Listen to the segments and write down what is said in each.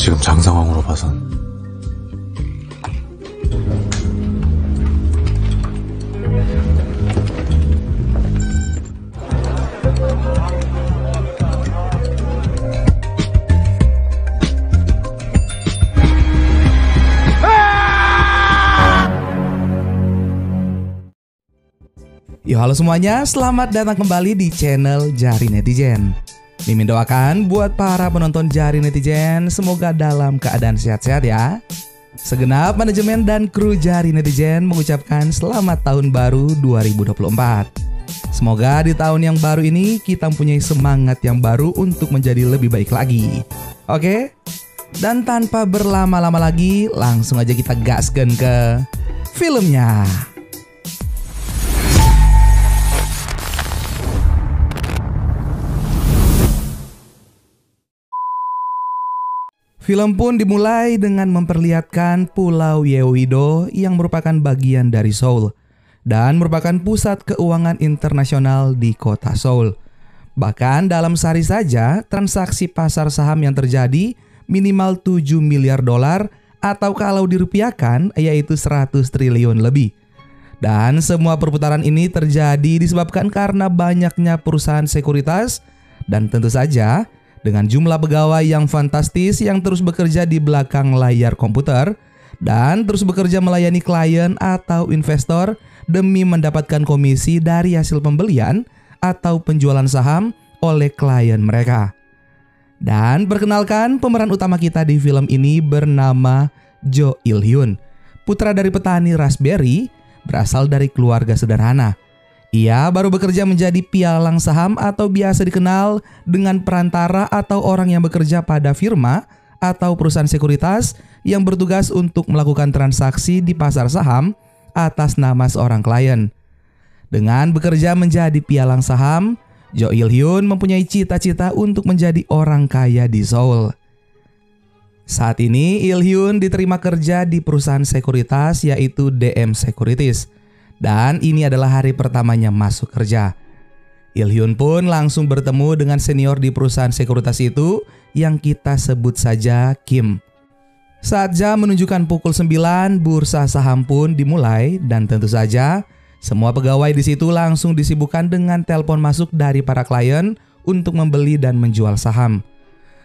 지금 장 상황으로 봐선 Yo, halo semuanya, selamat datang kembali di channel Jari Netizen. Mimin doakan buat para penonton Jari Netizen semoga dalam keadaan sehat-sehat ya. Segenap manajemen dan kru Jari Netizen mengucapkan selamat tahun baru 2024. Semoga di tahun yang baru ini kita mempunyai semangat yang baru untuk menjadi lebih baik lagi. Oke? Dan tanpa berlama-lama lagi, langsung aja kita gaskan ke filmnya. Film pun dimulai dengan memperlihatkan Pulau Yeouido yang merupakan bagian dari Seoul dan merupakan pusat keuangan internasional di kota Seoul. Bahkan dalam sehari saja transaksi pasar saham yang terjadi minimal 7 miliar dolar atau kalau dirupiahkan yaitu 100 triliun lebih. Dan semua perputaran ini terjadi disebabkan karena banyaknya perusahaan sekuritas dan tentu saja dengan jumlah pegawai yang fantastis yang terus bekerja di belakang layar komputer dan terus bekerja melayani klien atau investor demi mendapatkan komisi dari hasil pembelian atau penjualan saham oleh klien mereka. Dan perkenalkan, pemeran utama kita di film ini bernama Jo Il-hyun, putra dari petani raspberry, berasal dari keluarga sederhana. Ia baru bekerja menjadi pialang saham atau biasa dikenal dengan perantara atau orang yang bekerja pada firma atau perusahaan sekuritas yang bertugas untuk melakukan transaksi di pasar saham atas nama seorang klien. Dengan bekerja menjadi pialang saham, Jo Il-hyun mempunyai cita-cita untuk menjadi orang kaya di Seoul. Saat ini Il-hyun diterima kerja di perusahaan sekuritas yaitu DM Securities. Dan ini adalah hari pertamanya masuk kerja. Il-hyun pun langsung bertemu dengan senior di perusahaan sekuritas itu yang kita sebut saja Kim. Saat jam menunjukkan pukul 9, bursa saham pun dimulai dan tentu saja semua pegawai di situ langsung disibukkan dengan telepon masuk dari para klien untuk membeli dan menjual saham.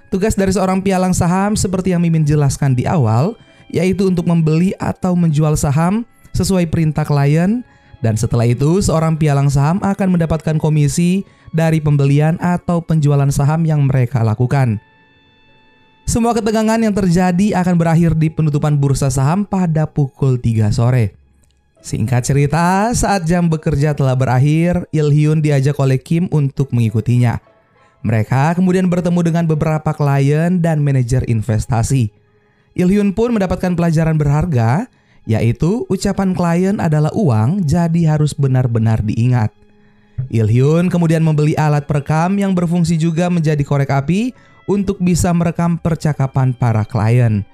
Tugas dari seorang pialang saham seperti yang Mimin jelaskan di awal, yaitu untuk membeli atau menjual saham sesuai perintah klien, dan setelah itu seorang pialang saham akan mendapatkan komisi dari pembelian atau penjualan saham yang mereka lakukan. Semua ketegangan yang terjadi akan berakhir di penutupan bursa saham pada pukul 3 sore. Singkat cerita, saat jam bekerja telah berakhir, Il-hyun diajak oleh Kim untuk mengikutinya. Mereka kemudian bertemu dengan beberapa klien dan manajer investasi. Il-hyun pun mendapatkan pelajaran berharga, yaitu ucapan klien adalah uang, jadi harus benar-benar diingat. Il-hyun kemudian membeli alat perekam yang berfungsi juga menjadi korek api untuk bisa merekam percakapan para klien.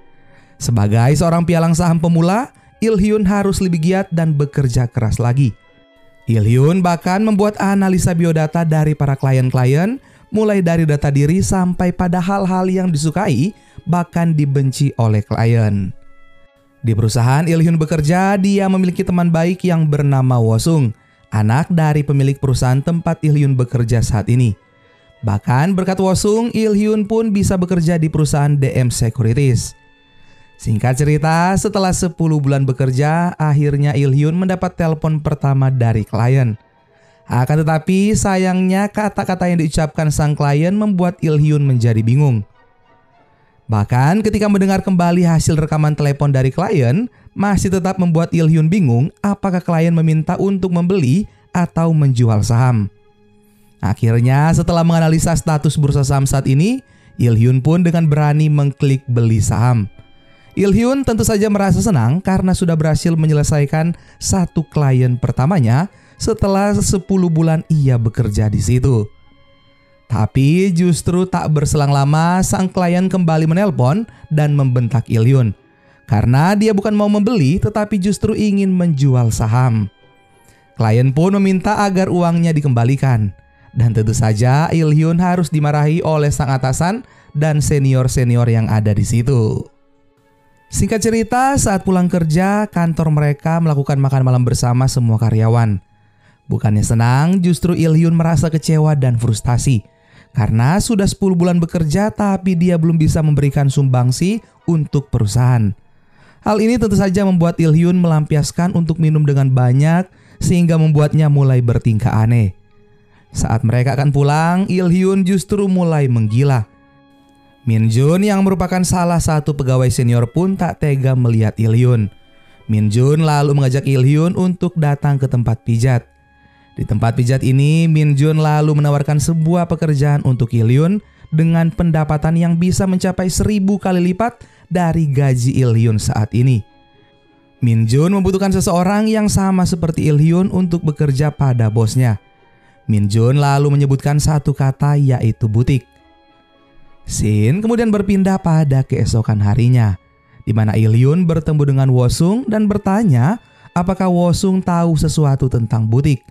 Sebagai seorang pialang saham pemula, Il-hyun harus lebih giat dan bekerja keras lagi. Il-hyun bahkan membuat analisa biodata dari para klien-klien, mulai dari data diri sampai pada hal-hal yang disukai bahkan dibenci oleh klien. Di perusahaan Il-hyun bekerja, dia memiliki teman baik yang bernama Wosung, anak dari pemilik perusahaan tempat Il-hyun bekerja saat ini. Bahkan berkat Wosung, Il-hyun pun bisa bekerja di perusahaan DM Securities. Singkat cerita, setelah 10 bulan bekerja, akhirnya Il-hyun mendapat telepon pertama dari klien. Akan tetapi sayangnya kata-kata yang diucapkan sang klien membuat Il-hyun menjadi bingung. Bahkan ketika mendengar kembali hasil rekaman telepon dari klien, masih tetap membuat Il-hyun bingung apakah klien meminta untuk membeli atau menjual saham. Akhirnya setelah menganalisa status bursa saham saat ini, Il-hyun pun dengan berani mengklik beli saham. Il-hyun tentu saja merasa senang karena sudah berhasil menyelesaikan satu klien pertamanya setelah 10 bulan ia bekerja di situ. Tapi justru tak berselang lama sang klien kembali menelpon dan membentak Il-hyun karena dia bukan mau membeli tetapi justru ingin menjual saham. Klien pun meminta agar uangnya dikembalikan dan tentu saja Il-hyun harus dimarahi oleh sang atasan dan senior-senior yang ada di situ. Singkat cerita, saat pulang kerja, kantor mereka melakukan makan malam bersama semua karyawan. Bukannya senang, justru Il-hyun merasa kecewa dan frustasi. Karena sudah 10 bulan bekerja tapi dia belum bisa memberikan sumbangsi untuk perusahaan. Hal ini tentu saja membuat Il-hyun melampiaskan untuk minum dengan banyak sehingga membuatnya mulai bertingkah aneh. Saat mereka akan pulang, Il-hyun justru mulai menggila. Min-jun yang merupakan salah satu pegawai senior pun tak tega melihat Il-hyun. Min-jun lalu mengajak Il-hyun untuk datang ke tempat pijat. Di tempat pijat ini, Min-jun lalu menawarkan sebuah pekerjaan untuk Il-hyun dengan pendapatan yang bisa mencapai 1000 kali lipat dari gaji Il-hyun saat ini. Min-jun membutuhkan seseorang yang sama seperti Il-hyun untuk bekerja pada bosnya. Min-jun lalu menyebutkan satu kata yaitu butik. Scene kemudian berpindah pada keesokan harinya, di mana Il-hyun bertemu dengan Wo-sung dan bertanya apakah Wo-sung tahu sesuatu tentang butik.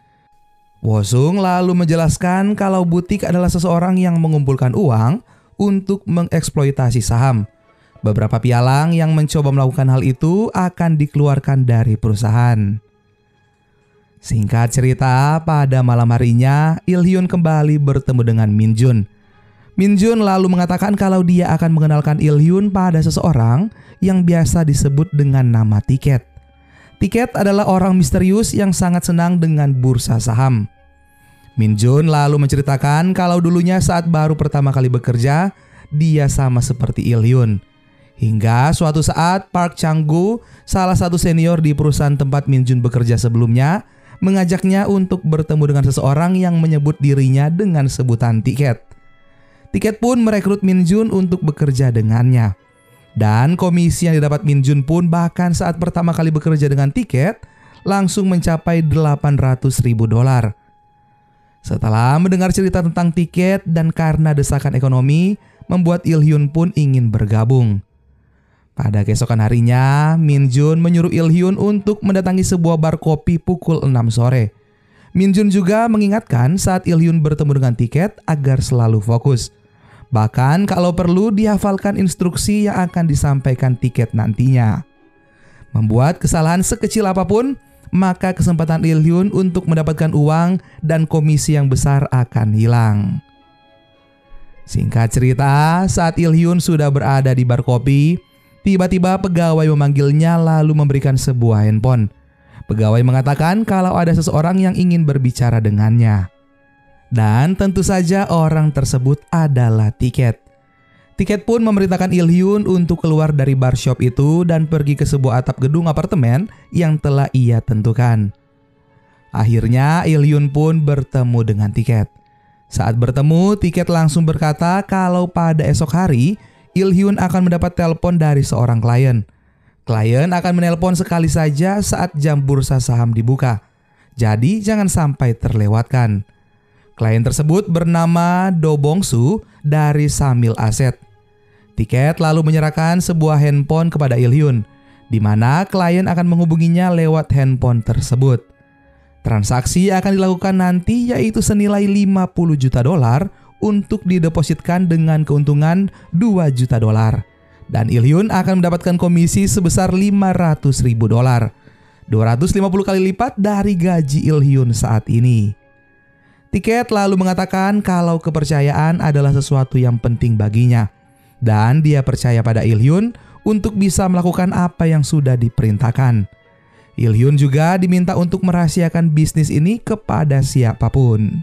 Wo-sung lalu menjelaskan kalau butik adalah seseorang yang mengumpulkan uang untuk mengeksploitasi saham. Beberapa pialang yang mencoba melakukan hal itu akan dikeluarkan dari perusahaan. Singkat cerita, pada malam harinya, Il-hyun kembali bertemu dengan Min-jun. Min-jun lalu mengatakan kalau dia akan mengenalkan Il-hyun pada seseorang yang biasa disebut dengan nama Tiket. Tiket adalah orang misterius yang sangat senang dengan bursa saham. Min-jun lalu menceritakan kalau dulunya saat baru pertama kali bekerja, dia sama seperti Il-hyun. Hingga suatu saat Park Chang-gu, salah satu senior di perusahaan tempat Min-jun bekerja sebelumnya, mengajaknya untuk bertemu dengan seseorang yang menyebut dirinya dengan sebutan Tiket. Tiket pun merekrut Min-jun untuk bekerja dengannya. Dan komisi yang didapat Min-jun pun bahkan saat pertama kali bekerja dengan Tiket langsung mencapai $800.000. Setelah mendengar cerita tentang Tiket dan karena desakan ekonomi, membuat Il-hyun pun ingin bergabung. Pada keesokan harinya, Min-jun menyuruh Il-hyun untuk mendatangi sebuah bar kopi pukul 6 sore. Min-jun juga mengingatkan saat Il-hyun bertemu dengan Tiket agar selalu fokus. Bahkan kalau perlu dihafalkan instruksi yang akan disampaikan Tiket nantinya. Membuat kesalahan sekecil apapun, maka kesempatan Il-hyun untuk mendapatkan uang dan komisi yang besar akan hilang. Singkat cerita, saat Il-hyun sudah berada di bar kopi, tiba-tiba pegawai memanggilnya lalu memberikan sebuah handphone. Pegawai mengatakan kalau ada seseorang yang ingin berbicara dengannya. Dan tentu saja orang tersebut adalah Tiket. Tiket pun memerintahkan Il-hyun untuk keluar dari bar shop itu dan pergi ke sebuah atap gedung apartemen yang telah ia tentukan. Akhirnya Il-hyun pun bertemu dengan Tiket. Saat bertemu, Tiket langsung berkata kalau pada esok hari Il-hyun akan mendapat telepon dari seorang klien. Klien akan menelpon sekali saja saat jam bursa saham dibuka. Jadi jangan sampai terlewatkan. Klien tersebut bernama Do Bong-soo dari Samil Asset. Tiket lalu menyerahkan sebuah handphone kepada Il-hyun, di mana klien akan menghubunginya lewat handphone tersebut. Transaksi akan dilakukan nanti yaitu senilai $50 juta untuk didepositkan dengan keuntungan $2 juta. Dan Il-hyun akan mendapatkan komisi sebesar $500.000, 250 kali lipat dari gaji Il-hyun saat ini. Tiket lalu mengatakan kalau kepercayaan adalah sesuatu yang penting baginya. Dan dia percaya pada Il-hyun untuk bisa melakukan apa yang sudah diperintahkan. Il-hyun juga diminta untuk merahasiakan bisnis ini kepada siapapun.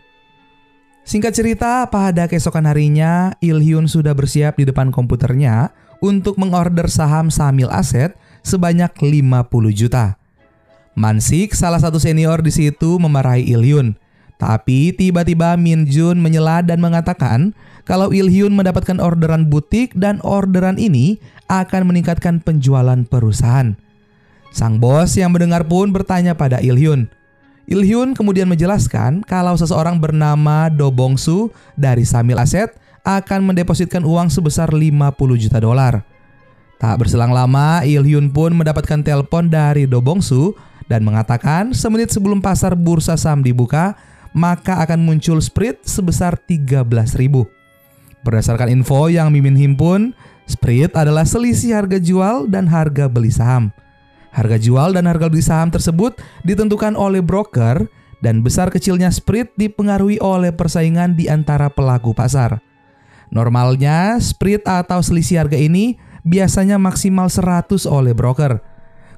Singkat cerita, pada keesokan harinya, Il-hyun sudah bersiap di depan komputernya untuk mengorder saham Samil Asset sebanyak 50 juta. Mansik, salah satu senior di situ, memarahi Il-hyun. Tapi tiba-tiba Min-jun menyela dan mengatakan kalau Il-hyun mendapatkan orderan butik dan orderan ini akan meningkatkan penjualan perusahaan. Sang bos yang mendengar pun bertanya pada Il-hyun. Il-hyun kemudian menjelaskan kalau seseorang bernama Do Bong-soo dari Samil Asset akan mendepositkan uang sebesar $50 juta. Tak berselang lama, Il-hyun pun mendapatkan telepon dari Do Bong-soo dan mengatakan semenit sebelum pasar bursa saham dibuka, maka akan muncul sprint sebesar 13.000. Berdasarkan info yang Mimin himpun, Sprint adalah selisih harga jual dan harga beli saham. Harga jual dan harga beli saham tersebut ditentukan oleh broker dan besar kecilnya Sprint dipengaruhi oleh persaingan di antara pelaku pasar. Normalnya, Sprint atau selisih harga ini biasanya maksimal 100 oleh broker.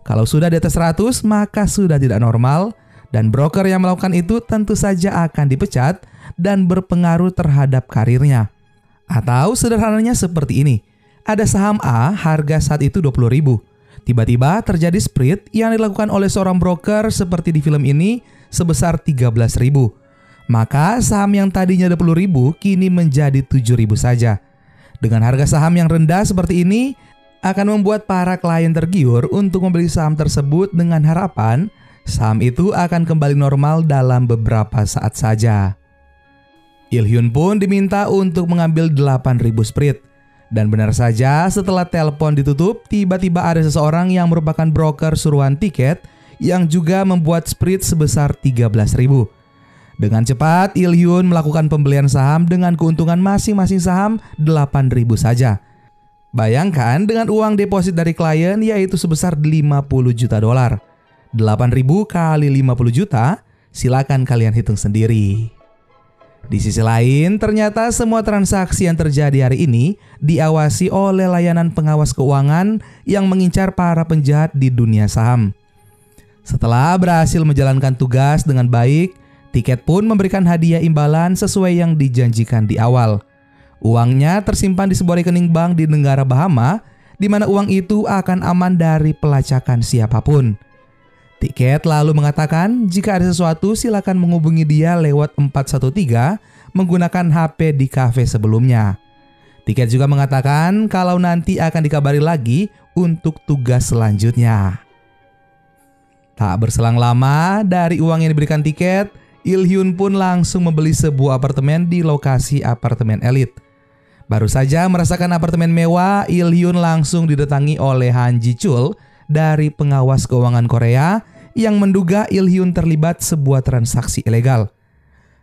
Kalau sudah di atas 100, maka sudah tidak normal dan broker yang melakukan itu tentu saja akan dipecat dan berpengaruh terhadap karirnya. Atau sederhananya seperti ini, ada saham A harga saat itu 20.000. Tiba-tiba terjadi Sprint yang dilakukan oleh seorang broker seperti di film ini sebesar 13.000. Maka saham yang tadinya 20.000 kini menjadi 7.000 saja. Dengan harga saham yang rendah seperti ini akan membuat para klien tergiur untuk membeli saham tersebut dengan harapan saham itu akan kembali normal dalam beberapa saat saja. Il-hyun pun diminta untuk mengambil 8.000 Sprint. Dan benar saja setelah telepon ditutup, tiba-tiba ada seseorang yang merupakan broker suruhan tiket yang juga membuat Sprint sebesar 13.000. Dengan cepat, Il-hyun melakukan pembelian saham dengan keuntungan masing-masing saham 8.000 saja. Bayangkan dengan uang deposit dari klien yaitu sebesar 50 juta dolar. 8.000 kali 50 juta, silakan kalian hitung sendiri. Di sisi lain, ternyata semua transaksi yang terjadi hari ini diawasi oleh layanan pengawas keuangan yang mengincar para penjahat di dunia saham. Setelah berhasil menjalankan tugas dengan baik, Tiket pun memberikan hadiah imbalan sesuai yang dijanjikan di awal. Uangnya tersimpan di sebuah rekening bank di negara Bahama, di mana uang itu akan aman dari pelacakan siapapun. Tiket lalu mengatakan jika ada sesuatu silakan menghubungi dia lewat 413 menggunakan HP di kafe sebelumnya. Tiket juga mengatakan kalau nanti akan dikabari lagi untuk tugas selanjutnya. Tak berselang lama dari uang yang diberikan Tiket, Il-hyun pun langsung membeli sebuah apartemen di lokasi apartemen elit. Baru saja merasakan apartemen mewah, Il-hyun langsung didatangi oleh Han Ji-chul dari pengawas keuangan Korea yang menduga Il-hyun terlibat sebuah transaksi ilegal.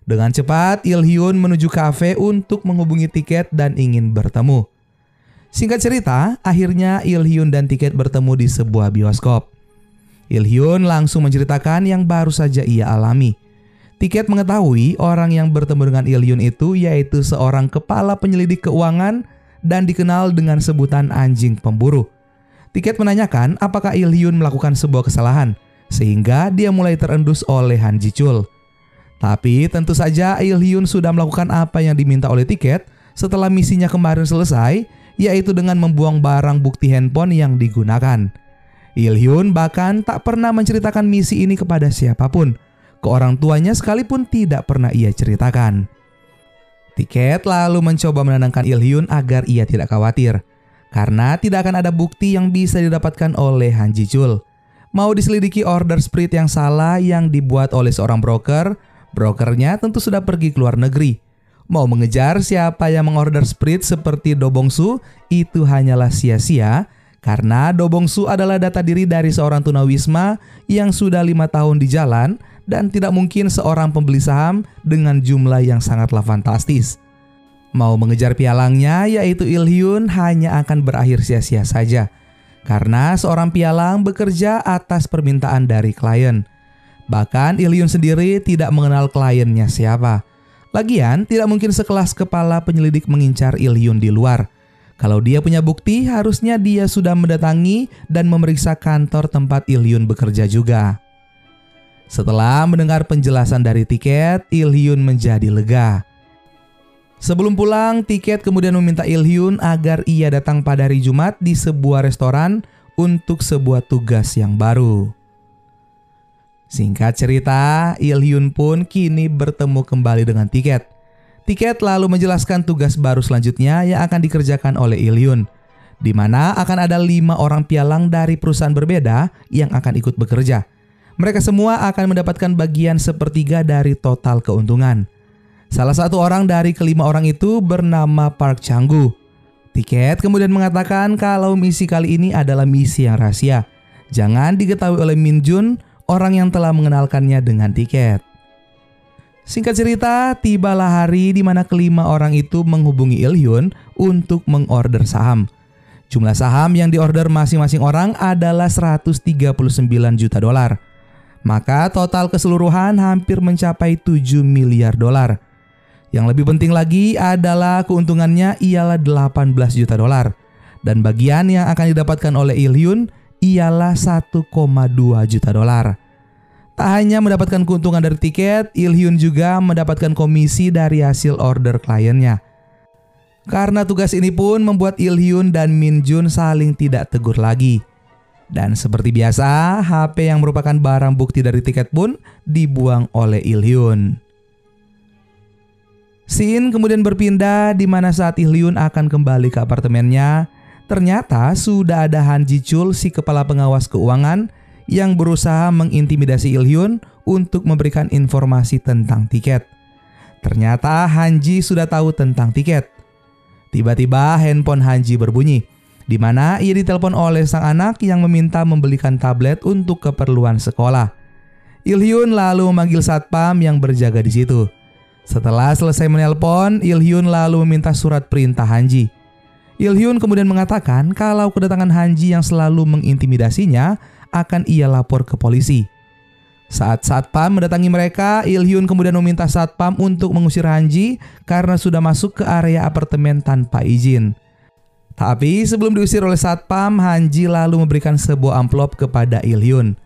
Dengan cepat, Il-hyun menuju kafe untuk menghubungi Tiket dan ingin bertemu. Singkat cerita, akhirnya Il-hyun dan Tiket bertemu di sebuah bioskop. Il-hyun langsung menceritakan yang baru saja ia alami. Tiket mengetahui orang yang bertemu dengan Il-hyun itu yaitu seorang kepala penyelidik keuangan dan dikenal dengan sebutan anjing pemburu. Tiket menanyakan apakah Il-hyun melakukan sebuah kesalahan, sehingga dia mulai terendus oleh Han Ji-chul. Tapi tentu saja Il-hyun sudah melakukan apa yang diminta oleh Tiket setelah misinya kemarin selesai, yaitu dengan membuang barang bukti handphone yang digunakan. Il-hyun bahkan tak pernah menceritakan misi ini kepada siapapun. Ke orang tuanya sekalipun tidak pernah ia ceritakan. Tiket lalu mencoba menenangkan Il-hyun agar ia tidak khawatir, karena tidak akan ada bukti yang bisa didapatkan oleh Han Ji-chul. Mau diselidiki order Sprint yang salah yang dibuat oleh seorang broker, brokernya tentu sudah pergi ke luar negeri. Mau mengejar siapa yang mengorder Sprint seperti Do Bong-su, itu hanyalah sia-sia, karena Do Bong-su adalah data diri dari seorang tunawisma yang sudah 5 tahun di jalan dan tidak mungkin seorang pembeli saham dengan jumlah yang sangatlah fantastis. Mau mengejar pialangnya yaitu Il-hyun hanya akan berakhir sia-sia saja, karena seorang pialang bekerja atas permintaan dari klien. Bahkan Il-hyun sendiri tidak mengenal kliennya siapa. Lagian tidak mungkin sekelas kepala penyelidik mengincar Il-hyun di luar. Kalau dia punya bukti, harusnya dia sudah mendatangi dan memeriksa kantor tempat Il-hyun bekerja juga. Setelah mendengar penjelasan dari Tiket, Il-hyun menjadi lega. Sebelum pulang, Tiket kemudian meminta Il-hyun agar ia datang pada hari Jumat di sebuah restoran untuk sebuah tugas yang baru. Singkat cerita, Il-hyun pun kini bertemu kembali dengan Tiket. Tiket lalu menjelaskan tugas baru selanjutnya yang akan dikerjakan oleh Il-hyun, di mana akan ada 5 orang pialang dari perusahaan berbeda yang akan ikut bekerja. Mereka semua akan mendapatkan bagian sepertiga dari total keuntungan. Salah satu orang dari kelima orang itu bernama Park Chang-gu. Tiket kemudian mengatakan kalau misi kali ini adalah misi yang rahasia. Jangan diketahui oleh Min Jun, orang yang telah mengenalkannya dengan Tiket. Singkat cerita, tibalah hari di mana kelima orang itu menghubungi Il-hyun untuk mengorder saham. Jumlah saham yang diorder masing-masing orang adalah 139 juta dolar. Maka total keseluruhan hampir mencapai 7 miliar dolar. Yang lebih penting lagi adalah keuntungannya ialah 18 juta dolar. Dan bagian yang akan didapatkan oleh Il-hyun ialah 1,2 juta dolar. Tak hanya mendapatkan keuntungan dari tiket, Il-hyun juga mendapatkan komisi dari hasil order kliennya. Karena tugas ini pun membuat Il-hyun dan Min-jun saling tidak tegur lagi. Dan seperti biasa, HP yang merupakan barang bukti dari tiket pun dibuang oleh Il-hyun. Scene kemudian berpindah di mana saat Il-hyun akan kembali ke apartemennya, ternyata sudah ada Han Ji-chul, si kepala pengawas keuangan, yang berusaha mengintimidasi Il-hyun untuk memberikan informasi tentang tiket. Ternyata Han Ji sudah tahu tentang tiket. Tiba-tiba handphone Han Ji berbunyi, di mana ia ditelepon oleh sang anak yang meminta membelikan tablet untuk keperluan sekolah. Il-hyun lalu memanggil satpam yang berjaga di situ. Setelah selesai menelpon, Il-hyun lalu meminta surat perintah Han Ji. Il-hyun kemudian mengatakan kalau kedatangan Han Ji yang selalu mengintimidasinya akan ia lapor ke polisi. Saat satpam mendatangi mereka, Il-hyun kemudian meminta satpam untuk mengusir Han Ji karena sudah masuk ke area apartemen tanpa izin. Tapi sebelum diusir oleh satpam, Han Ji lalu memberikan sebuah amplop kepada Il-hyun.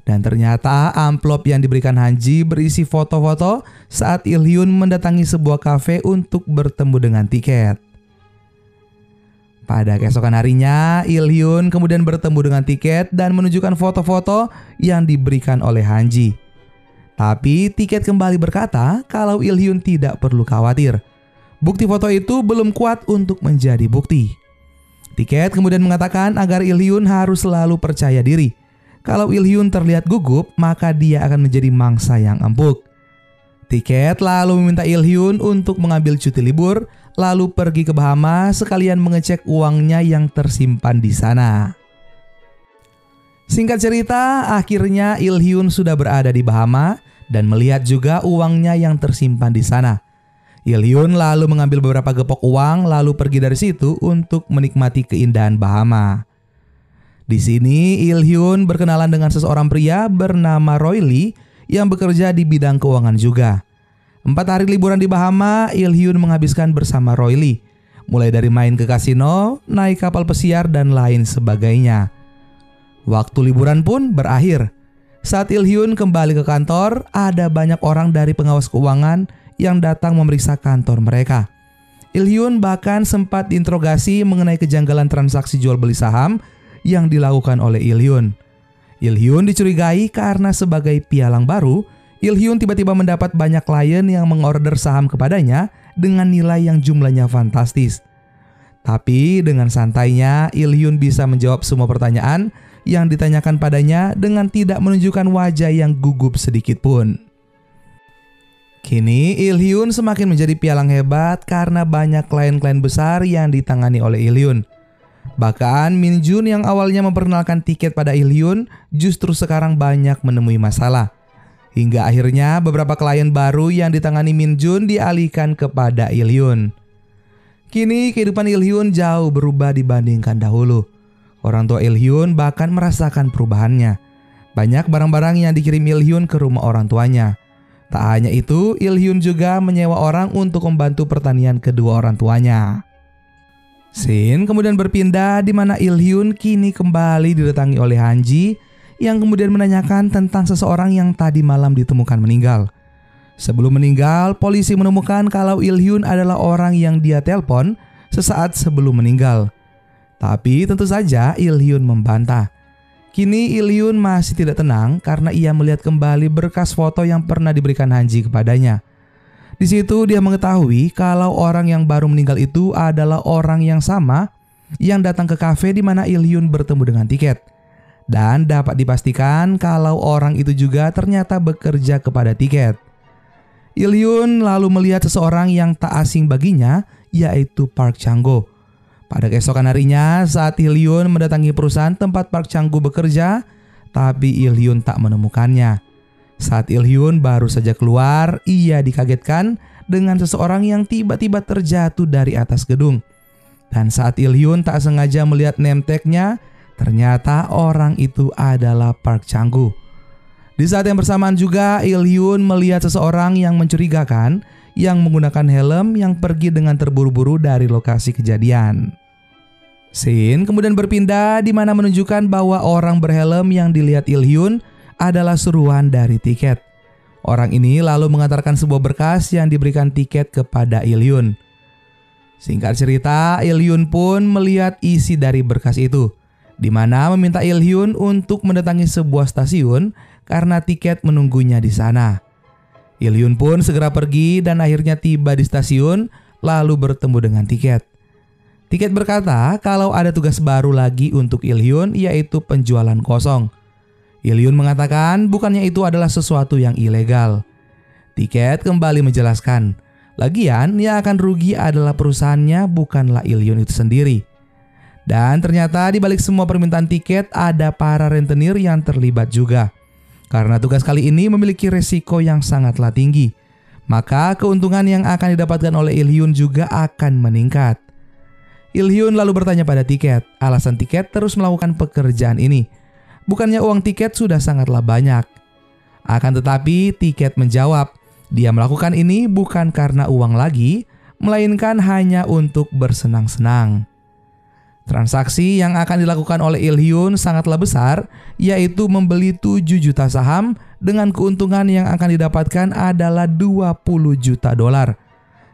Dan ternyata amplop yang diberikan Han Ji berisi foto-foto saat Il-hyun mendatangi sebuah kafe untuk bertemu dengan tiket. Pada keesokan harinya, Il-hyun kemudian bertemu dengan tiket dan menunjukkan foto-foto yang diberikan oleh Han Ji. Tapi tiket kembali berkata kalau Il-hyun tidak perlu khawatir. Bukti foto itu belum kuat untuk menjadi bukti. Tiket kemudian mengatakan agar Il-hyun harus selalu percaya diri. Kalau Il-hyun terlihat gugup, maka dia akan menjadi mangsa yang empuk. Tiket lalu meminta Il-hyun untuk mengambil cuti libur, lalu pergi ke Bahama sekalian mengecek uangnya yang tersimpan di sana. Singkat cerita, akhirnya Il-hyun sudah berada di Bahama dan melihat juga uangnya yang tersimpan di sana. Il-hyun lalu mengambil beberapa gepok uang lalu pergi dari situ untuk menikmati keindahan Bahama. Di sini Il-hyun berkenalan dengan seseorang pria bernama Roy Lee yang bekerja di bidang keuangan juga. 4 hari liburan di Bahama, Il-hyun menghabiskan bersama Roy Lee. Mulai dari main ke kasino, naik kapal pesiar, dan lain sebagainya. Waktu liburan pun berakhir. Saat Il-hyun kembali ke kantor, ada banyak orang dari pengawas keuangan yang datang memeriksa kantor mereka. Il-hyun bahkan sempat diinterogasi mengenai kejanggalan transaksi jual beli saham yang dilakukan oleh Il-hyun. Il-hyun dicurigai karena sebagai pialang baru, Il-hyun tiba-tiba mendapat banyak klien yang mengorder saham kepadanya dengan nilai yang jumlahnya fantastis. Tapi dengan santainya, Il-hyun bisa menjawab semua pertanyaan yang ditanyakan padanya dengan tidak menunjukkan wajah yang gugup sedikit pun. Kini Il-hyun semakin menjadi pialang hebat karena banyak klien-klien besar yang ditangani oleh Il-hyun. Bahkan Min-jun yang awalnya memperkenalkan tiket pada Il-hyun justru sekarang banyak menemui masalah. Hingga akhirnya beberapa klien baru yang ditangani Min-jun dialihkan kepada Il-hyun. Kini kehidupan Il-hyun jauh berubah dibandingkan dahulu. Orang tua Il-hyun bahkan merasakan perubahannya. Banyak barang-barang yang dikirim Il-hyun ke rumah orang tuanya. Tak hanya itu, Il-hyun juga menyewa orang untuk membantu pertanian kedua orang tuanya. Scene kemudian berpindah di mana Il-hyun kini kembali didatangi oleh Han Ji yang kemudian menanyakan tentang seseorang yang tadi malam ditemukan meninggal. Sebelum meninggal, polisi menemukan kalau Il-hyun adalah orang yang dia telepon sesaat sebelum meninggal. Tapi tentu saja Il-hyun membantah. Kini Il-hyun masih tidak tenang karena ia melihat kembali berkas foto yang pernah diberikan Han Ji kepadanya. Di situ dia mengetahui kalau orang yang baru meninggal itu adalah orang yang sama yang datang ke kafe di mana Il-hyun bertemu dengan tiket. Dan dapat dipastikan kalau orang itu juga ternyata bekerja kepada tiket. Il-hyun lalu melihat seseorang yang tak asing baginya, yaitu Park Chang-go. Pada keesokan harinya saat Il-hyun mendatangi perusahaan tempat Park Chang-go bekerja, tapi Il-hyun tak menemukannya. Saat Il-hyun baru saja keluar, ia dikagetkan dengan seseorang yang tiba-tiba terjatuh dari atas gedung. Dan saat Il-hyun tak sengaja melihat name tag-nya, ternyata orang itu adalah Park Chang-gu. Di saat yang bersamaan juga, Il-hyun melihat seseorang yang mencurigakan yang menggunakan helm yang pergi dengan terburu-buru dari lokasi kejadian. Scene kemudian berpindah di mana menunjukkan bahwa orang berhelm yang dilihat Il-hyun adalah suruhan dari tiket. Orang ini lalu mengantarkan sebuah berkas yang diberikan tiket kepada Il-hyun. Singkat cerita, Il-hyun pun melihat isi dari berkas itu, di mana meminta Il-hyun untuk mendatangi sebuah stasiun karena tiket menunggunya di sana. Il-hyun pun segera pergi dan akhirnya tiba di stasiun lalu bertemu dengan tiket. Tiket berkata kalau ada tugas baru lagi untuk Il-hyun, yaitu penjualan kosong. Il-hyun mengatakan bukannya itu adalah sesuatu yang ilegal. Tiket kembali menjelaskan, lagian yang akan rugi adalah perusahaannya, bukanlah Il-hyun itu sendiri. Dan ternyata di balik semua permintaan tiket ada para rentenir yang terlibat juga. Karena tugas kali ini memiliki resiko yang sangatlah tinggi, maka keuntungan yang akan didapatkan oleh Il-hyun juga akan meningkat. Il-hyun lalu bertanya pada tiket, alasan tiket terus melakukan pekerjaan ini. Bukannya uang tiket sudah sangatlah banyak. Akan tetapi tiket menjawab, dia melakukan ini bukan karena uang lagi, melainkan hanya untuk bersenang-senang. Transaksi yang akan dilakukan oleh Il-hyun sangatlah besar, yaitu membeli 7 juta saham dengan keuntungan yang akan didapatkan adalah 20 juta dolar.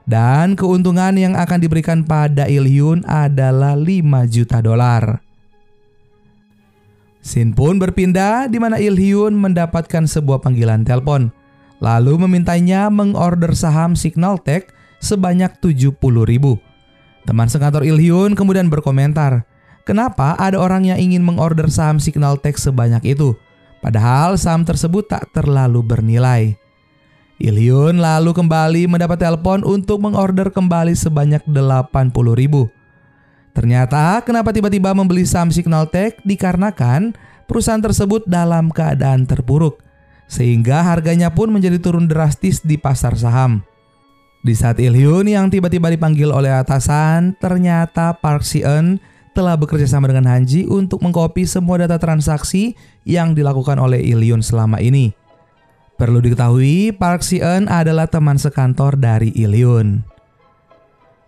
Dan keuntungan yang akan diberikan pada Il-hyun adalah 5 juta dolar. Scene pun berpindah di mana Il-hyun mendapatkan sebuah panggilan telepon, lalu memintanya mengorder saham Signaltech sebanyak 70.000. Teman sekantor Il-hyun kemudian berkomentar, kenapa ada orang yang ingin mengorder saham Signaltech sebanyak itu, padahal saham tersebut tak terlalu bernilai. Il-hyun lalu kembali mendapat telepon untuk mengorder kembali sebanyak 80.000. Ternyata kenapa tiba-tiba membeli saham Signaltech dikarenakan perusahaan tersebut dalam keadaan terpuruk, sehingga harganya pun menjadi turun drastis di pasar saham. Di saat Il-hyun yang tiba-tiba dipanggil oleh atasan, ternyata Park Si-eun telah bekerja sama dengan Han-ji untuk mengcopy semua data transaksi yang dilakukan oleh Il-hyun selama ini. Perlu diketahui, Park Si-eun adalah teman sekantor dari Il-hyun.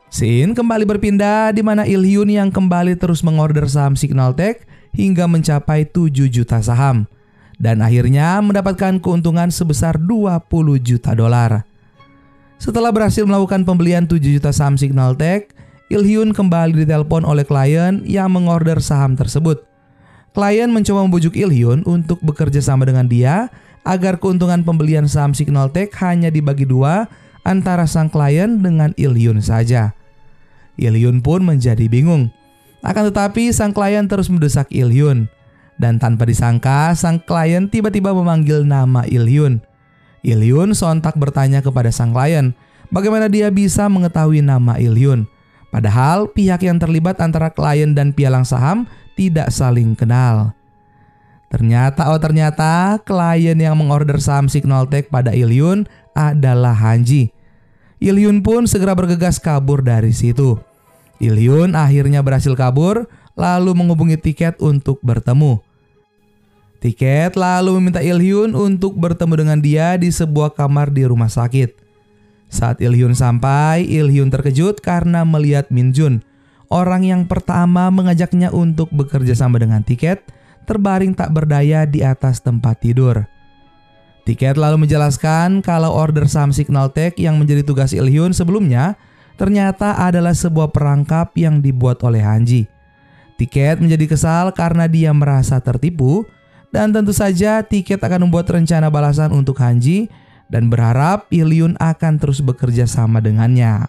Scene kembali berpindah di mana Il-hyun yang kembali terus mengorder saham Signaltech hingga mencapai 7 juta saham dan akhirnya mendapatkan keuntungan sebesar 20 juta dolar. Setelah berhasil melakukan pembelian 7 juta saham Signaltech, Il-hyun kembali ditelepon oleh klien yang mengorder saham tersebut. Klien mencoba membujuk Il-hyun untuk bekerja sama dengan dia agar keuntungan pembelian saham Signaltech hanya dibagi dua antara sang klien dengan Il-hyun saja. Il-hyun pun menjadi bingung. Akan tetapi sang klien terus mendesak Il-hyun. Dan tanpa disangka sang klien tiba-tiba memanggil nama Il-hyun. Il-hyun sontak bertanya kepada sang klien, bagaimana dia bisa mengetahui nama Il-hyun. Padahal pihak yang terlibat antara klien dan pialang saham tidak saling kenal. Ternyata klien yang mengorder saham Signaltech pada Il-hyun adalah Han-ji. Il-hyun pun segera bergegas kabur dari situ. Il-hyun akhirnya berhasil kabur lalu menghubungi tiket untuk bertemu. Tiket lalu meminta Il-hyun untuk bertemu dengan dia di sebuah kamar di rumah sakit. Saat Il-hyun sampai, Il-hyun terkejut karena melihat Min-jun, orang yang pertama mengajaknya untuk bekerja sama dengan tiket, terbaring tak berdaya di atas tempat tidur. Tiket lalu menjelaskan kalau order saham Signaltech yang menjadi tugas Il-hyun sebelumnya ternyata adalah sebuah perangkap yang dibuat oleh Han-ji. Tiket menjadi kesal karena dia merasa tertipu, dan tentu saja Tiket akan membuat rencana balasan untuk Han-ji dan berharap Il-hyun akan terus bekerja sama dengannya.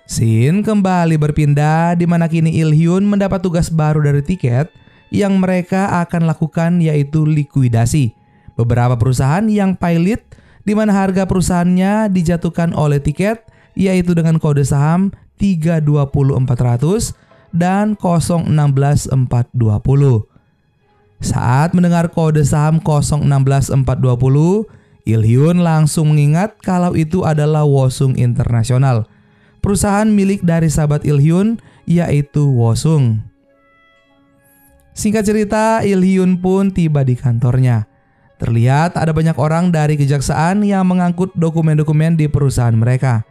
Scene kembali berpindah di mana kini Il-hyun mendapat tugas baru dari Tiket yang mereka akan lakukan, yaitu likuidasi beberapa perusahaan yang pilot di mana harga perusahaannya dijatuhkan oleh Tiket, yaitu dengan kode saham 320400 dan 016420. Saat mendengar kode saham 016420, Il-hyun langsung mengingat kalau itu adalah Wosung International, perusahaan milik dari sahabat Il-hyun yaitu Wosung. Singkat cerita, Il-hyun pun tiba di kantornya. Terlihat ada banyak orang dari kejaksaan yang mengangkut dokumen-dokumen di perusahaan mereka.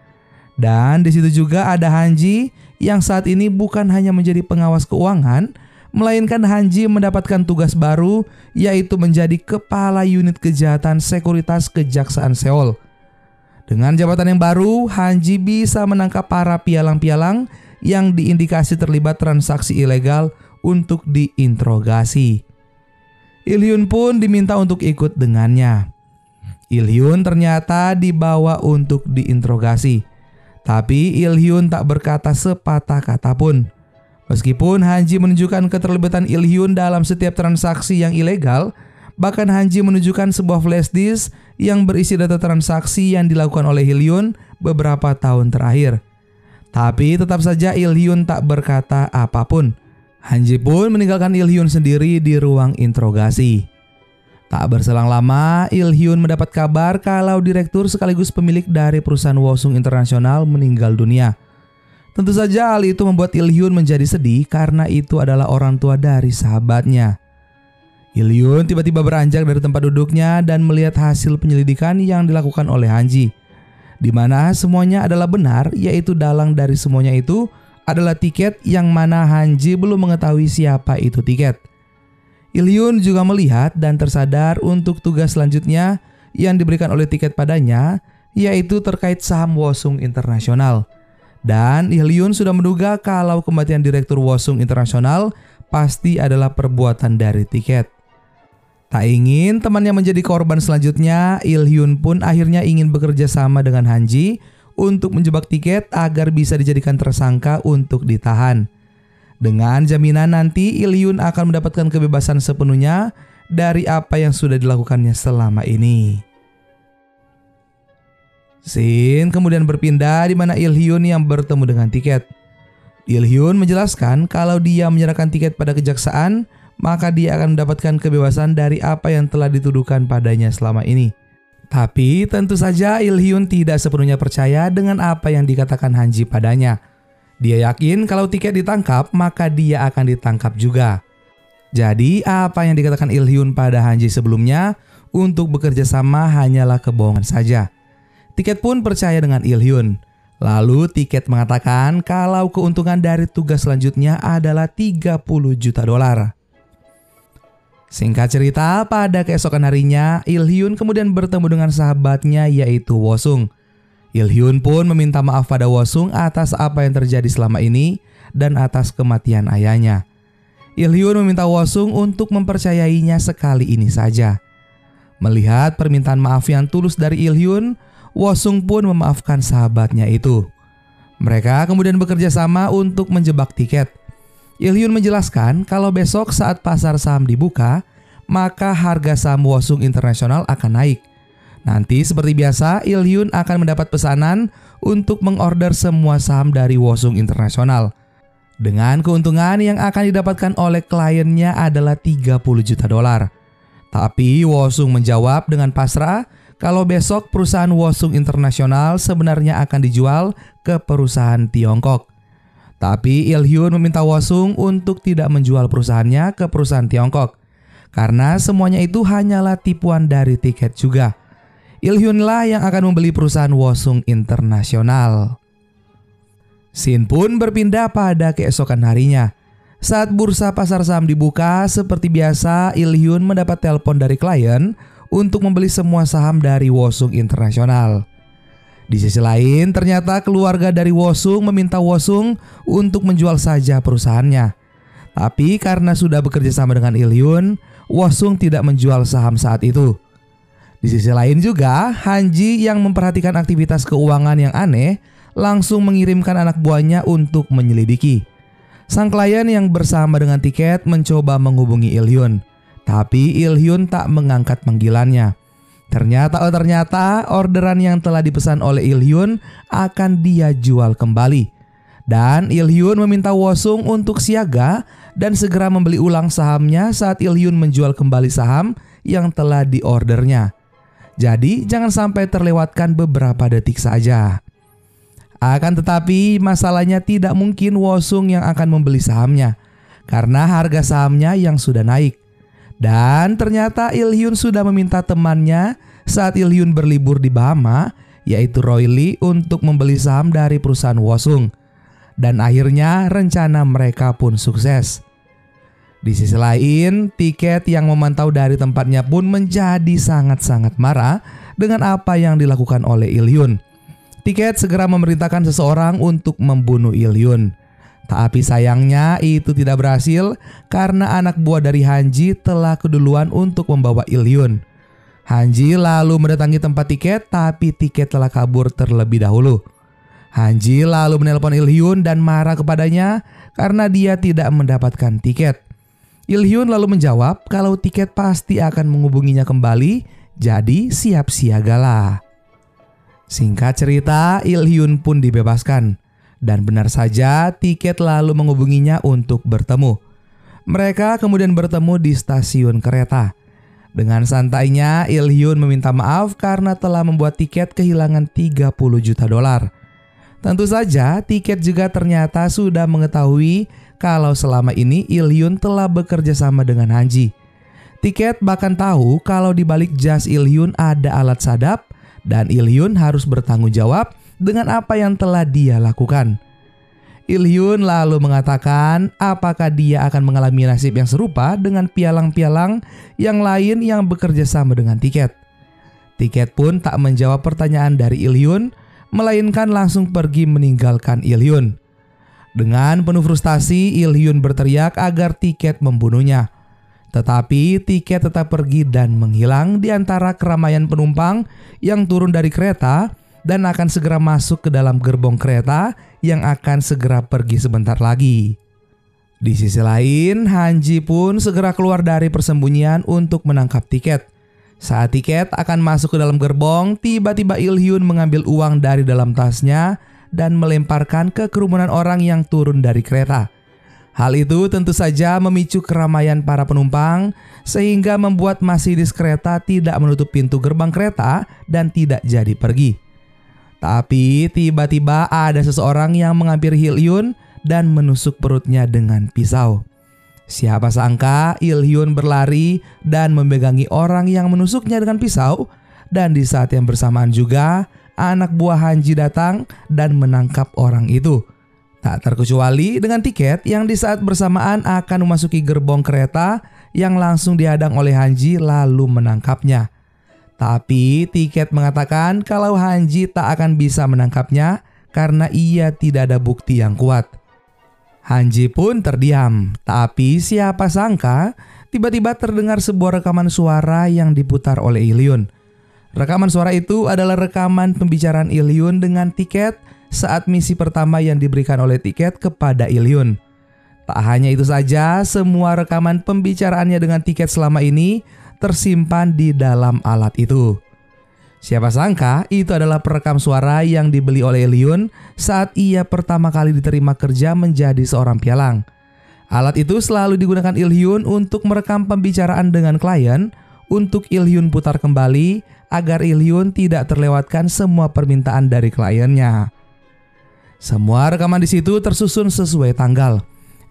Dan di situ juga ada Han-ji yang saat ini bukan hanya menjadi pengawas keuangan, melainkan Han-ji mendapatkan tugas baru yaitu menjadi kepala unit kejahatan sekuritas kejaksaan Seoul. Dengan jabatan yang baru, Han-ji bisa menangkap para pialang-pialang yang diindikasi terlibat transaksi ilegal untuk diinterogasi. Il-hyun pun diminta untuk ikut dengannya. Il-hyun ternyata dibawa untuk diinterogasi. Tapi Il-hyun tak berkata sepatah kata pun. Meskipun Han-ji menunjukkan keterlibatan Il-hyun dalam setiap transaksi yang ilegal, bahkan Han-ji menunjukkan sebuah flash disk yang berisi data transaksi yang dilakukan oleh Il-hyun beberapa tahun terakhir. Tapi tetap saja Il-hyun tak berkata apapun. Han-ji pun meninggalkan Il-hyun sendiri di ruang interogasi. Tak berselang lama, Il-hyun mendapat kabar kalau direktur sekaligus pemilik dari perusahaan Wosung International meninggal dunia. Tentu saja hal itu membuat Il-hyun menjadi sedih karena itu adalah orang tua dari sahabatnya. Il-hyun tiba-tiba beranjak dari tempat duduknya dan melihat hasil penyelidikan yang dilakukan oleh Han-ji, di mana semuanya adalah benar, yaitu dalang dari semuanya itu adalah tiket yang mana Han-ji belum mengetahui siapa itu tiket. Il-hyun juga melihat dan tersadar untuk tugas selanjutnya yang diberikan oleh tiket padanya, yaitu terkait saham Wosung International. Dan Il-hyun sudah menduga kalau kematian direktur Wosung International pasti adalah perbuatan dari tiket. Tak ingin temannya menjadi korban selanjutnya, Il-hyun pun akhirnya ingin bekerja sama dengan Han-ji untuk menjebak tiket agar bisa dijadikan tersangka untuk ditahan. Dengan jaminan nanti Il-hyun akan mendapatkan kebebasan sepenuhnya dari apa yang sudah dilakukannya selama ini. Scene kemudian berpindah di mana Il-hyun yang bertemu dengan tiket. Il-hyun menjelaskan kalau dia menyerahkan tiket pada kejaksaan, maka dia akan mendapatkan kebebasan dari apa yang telah dituduhkan padanya selama ini. Tapi tentu saja Il-hyun tidak sepenuhnya percaya dengan apa yang dikatakan Han-ji padanya. Dia yakin kalau tiket ditangkap, maka dia akan ditangkap juga. Jadi apa yang dikatakan Il-hyun pada Han-ji sebelumnya untuk bekerja sama hanyalah kebohongan saja. Tiket pun percaya dengan Il-hyun. Lalu tiket mengatakan kalau keuntungan dari tugas selanjutnya adalah $30 juta. Singkat cerita, pada keesokan harinya, Il-hyun kemudian bertemu dengan sahabatnya yaitu Wosung. Il-hyun pun meminta maaf pada Wosung atas apa yang terjadi selama ini dan atas kematian ayahnya. Il-hyun meminta Wosung untuk mempercayainya sekali ini saja. Melihat permintaan maaf yang tulus dari Il-hyun, Wosung pun memaafkan sahabatnya itu. Mereka kemudian bekerja sama untuk menjebak tiket. Il-hyun menjelaskan kalau besok saat pasar saham dibuka, maka harga saham Wosung International akan naik. Nanti seperti biasa, Il-hyun akan mendapat pesanan untuk mengorder semua saham dari Wosung International. Dengan keuntungan yang akan didapatkan oleh kliennya adalah $30 juta. Tapi Wosung menjawab dengan pasrah kalau besok perusahaan Wosung International sebenarnya akan dijual ke perusahaan Tiongkok. Tapi Il-hyun meminta Wosung untuk tidak menjual perusahaannya ke perusahaan Tiongkok, karena semuanya itu hanyalah tipuan dari tiket juga. Il-hyun lah yang akan membeli perusahaan Wosung International. Scene pun berpindah pada keesokan harinya. Saat bursa pasar saham dibuka, seperti biasa Il-hyun mendapat telepon dari klien untuk membeli semua saham dari Wosung International. Di sisi lain, ternyata keluarga dari Wosung meminta Wosung untuk menjual saja perusahaannya. Tapi karena sudah bekerja sama dengan Il-hyun, Wosung tidak menjual saham saat itu. Di sisi lain juga, Han-ji yang memperhatikan aktivitas keuangan yang aneh langsung mengirimkan anak buahnya untuk menyelidiki. Sang klien yang bersama dengan tiket mencoba menghubungi Il-hyun, tapi Il-hyun tak mengangkat panggilannya. Ternyata orderan yang telah dipesan oleh Il-hyun akan dia jual kembali. Dan Il-hyun meminta Wo-sung untuk siaga dan segera membeli ulang sahamnya saat Il-hyun menjual kembali saham yang telah diordernya. Jadi jangan sampai terlewatkan beberapa detik saja. Akan tetapi masalahnya tidak mungkin Wo-sung yang akan membeli sahamnya karena harga sahamnya yang sudah naik. Dan ternyata Il-hyun sudah meminta temannya saat Il-hyun berlibur di Bahama, yaitu Roy Lee, untuk membeli saham dari perusahaan Wo-sung. Dan akhirnya rencana mereka pun sukses. Di sisi lain, Tiket yang memantau dari tempatnya pun menjadi sangat-sangat marah dengan apa yang dilakukan oleh Il-hyun. Tiket segera memerintahkan seseorang untuk membunuh Il-hyun. Tapi sayangnya itu tidak berhasil karena anak buah dari Han-ji telah keduluan untuk membawa Il-hyun. Han-ji lalu mendatangi tempat Tiket, tapi Tiket telah kabur terlebih dahulu. Han-ji lalu menelpon Il-hyun dan marah kepadanya karena dia tidak mendapatkan Tiket. Il-hyun lalu menjawab kalau Tiket pasti akan menghubunginya kembali, jadi siap siagalah. Singkat cerita, Il-hyun pun dibebaskan. Dan benar saja Tiket lalu menghubunginya untuk bertemu. Mereka kemudian bertemu di stasiun kereta. Dengan santainya, Il-hyun meminta maaf karena telah membuat Tiket kehilangan 30 juta dolar. Tentu saja Tiket juga ternyata sudah mengetahui kalau selama ini Il-hyun telah bekerja sama dengan Han-ji. Tiket bahkan tahu kalau di balik jas Il-hyun ada alat sadap dan Il-hyun harus bertanggung jawab dengan apa yang telah dia lakukan. Il-hyun lalu mengatakan apakah dia akan mengalami nasib yang serupa dengan pialang-pialang yang lain yang bekerja sama dengan Tiket. Tiket pun tak menjawab pertanyaan dari Il-hyun, melainkan langsung pergi meninggalkan Il-hyun. Dengan penuh frustasi, Il-hyun berteriak agar Tiket membunuhnya. Tetapi Tiket tetap pergi dan menghilang di antara keramaian penumpang yang turun dari kereta dan akan segera masuk ke dalam gerbong kereta yang akan segera pergi sebentar lagi. Di sisi lain, Han-ji pun segera keluar dari persembunyian untuk menangkap Tiket. Saat Tiket akan masuk ke dalam gerbong, tiba-tiba Il-hyun mengambil uang dari dalam tasnya dan melemparkan ke kerumunan orang yang turun dari kereta. Hal itu tentu saja memicu keramaian para penumpang sehingga membuat masinis kereta tidak menutup pintu gerbang kereta dan tidak jadi pergi. Tapi tiba-tiba ada seseorang yang menghampiri Il-hyun dan menusuk perutnya dengan pisau. Siapa sangka Il-hyun berlari dan memegangi orang yang menusuknya dengan pisau, dan di saat yang bersamaan juga anak buah Han-ji datang dan menangkap orang itu. Tak terkecuali dengan Tiket yang di saat bersamaan akan memasuki gerbong kereta yang langsung dihadang oleh Han-ji lalu menangkapnya. Tapi Tiket mengatakan kalau Han-ji tak akan bisa menangkapnya karena ia tidak ada bukti yang kuat. Han-ji pun terdiam, tapi siapa sangka tiba-tiba terdengar sebuah rekaman suara yang diputar oleh Il-hyun. Rekaman suara itu adalah rekaman pembicaraan Il-hyun dengan Tiket saat misi pertama yang diberikan oleh Tiket kepada Il-hyun. Tak hanya itu saja, semua rekaman pembicaraannya dengan Tiket selama ini tersimpan di dalam alat itu. Siapa sangka itu adalah perekam suara yang dibeli oleh Il-hyun saat ia pertama kali diterima kerja menjadi seorang pialang. Alat itu selalu digunakan Il-hyun untuk merekam pembicaraan dengan klien, untuk Il-hyun putar kembali agar Il-hyun tidak terlewatkan semua permintaan dari kliennya. Semua rekaman di situ tersusun sesuai tanggal,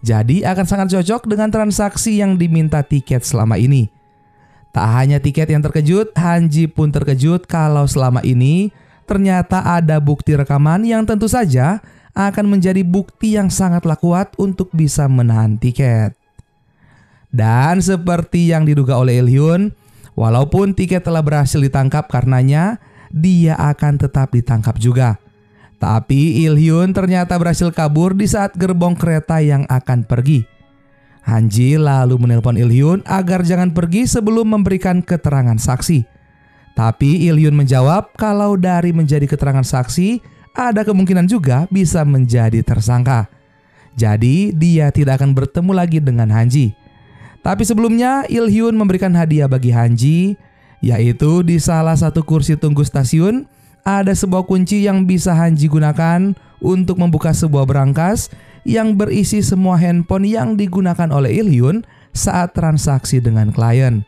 jadi akan sangat cocok dengan transaksi yang diminta Tiket selama ini. Tak hanya Tiket yang terkejut, Han-ji pun terkejut kalau selama ini ternyata ada bukti rekaman yang tentu saja akan menjadi bukti yang sangatlah kuat untuk bisa menahan Tiket. Dan seperti yang diduga oleh Il-hyun, walaupun Tiket telah berhasil ditangkap karenanya, dia akan tetap ditangkap juga. Tapi Il-hyun ternyata berhasil kabur di saat gerbong kereta yang akan pergi. Han-ji lalu menelpon Il-hyun agar jangan pergi sebelum memberikan keterangan saksi. Tapi Il-hyun menjawab kalau dari menjadi keterangan saksi, ada kemungkinan juga bisa menjadi tersangka. Jadi dia tidak akan bertemu lagi dengan Han-ji. Tapi sebelumnya Il-hyun memberikan hadiah bagi Han-ji, yaitu di salah satu kursi tunggu stasiun ada sebuah kunci yang bisa Han-ji gunakan untuk membuka sebuah berangkas yang berisi semua handphone yang digunakan oleh Il-hyun saat transaksi dengan klien.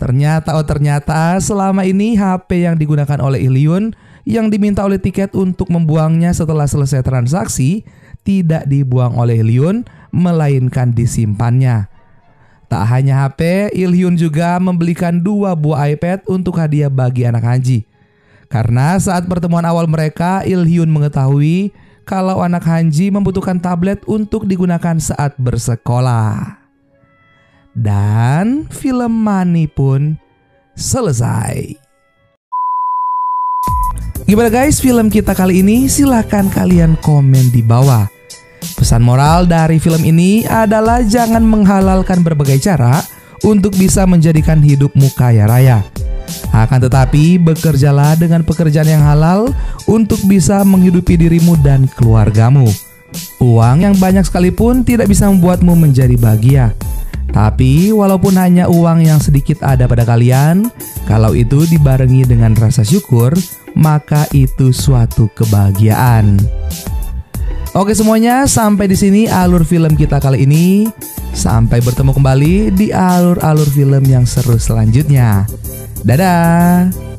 Ternyata selama ini HP yang digunakan oleh Il-hyun yang diminta oleh Tiket untuk membuangnya setelah selesai transaksi tidak dibuang oleh Il-hyun, melainkan disimpannya. Tak hanya HP, Il-hyun juga membelikan 2 buah iPad untuk hadiah bagi anak Hanji. Karena saat pertemuan awal mereka, Il-hyun mengetahui kalau anak Hanji membutuhkan tablet untuk digunakan saat bersekolah. Dan film Money pun selesai. Gimana guys film kita kali ini? Silahkan kalian komen di bawah. Pesan moral dari film ini adalah jangan menghalalkan berbagai cara untuk bisa menjadikan hidupmu kaya raya. Akan tetapi bekerjalah dengan pekerjaan yang halal untuk bisa menghidupi dirimu dan keluargamu. Uang yang banyak sekalipun tidak bisa membuatmu menjadi bahagia. Tapi walaupun hanya uang yang sedikit ada pada kalian, kalau itu dibarengi dengan rasa syukur, maka itu suatu kebahagiaan. Oke semuanya, sampai di sini alur film kita kali ini. Sampai bertemu kembali di alur-alur film yang seru selanjutnya. Dadah.